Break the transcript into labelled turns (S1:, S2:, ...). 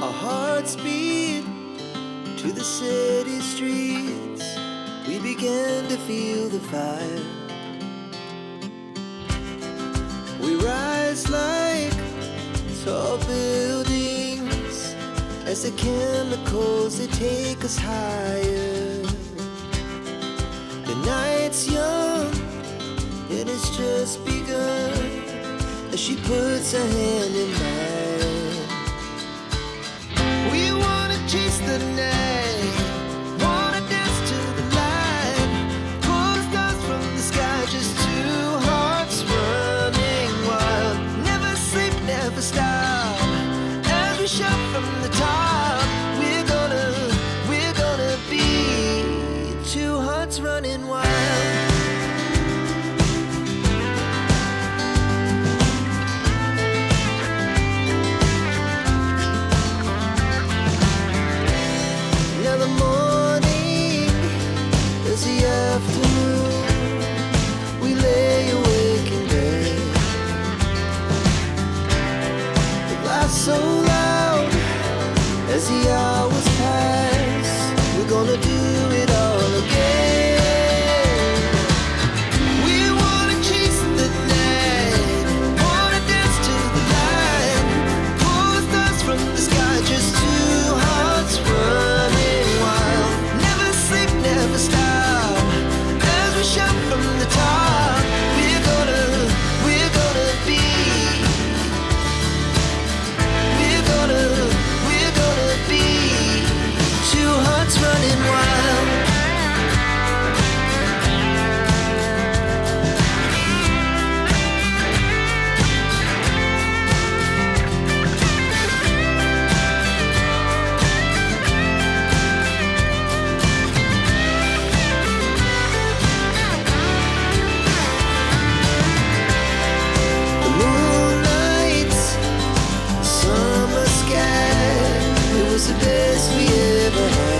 S1: Our hearts beat to the city streets. We began to feel the fire. We rise like tall buildings as the chemicals, they take us higher. The night's young, it has just begun as she puts her hand in mine. We wanna chase the night, wanna dance to the light, pull the stars from the sky, just two hearts running wild. Never sleep, never stop, as we shout from the top. We're gonna be two hearts running wild. We lay awake in bed. The laughs so loud as the hours pass. We're gonna do it all again. We wanna chase the night, wanna dance to the light, pull the stars from the sky, just two hearts running wild. Never sleep, never stop, we shout from the top. We're gonna be. We're gonna be two hearts running wild. The best we ever had.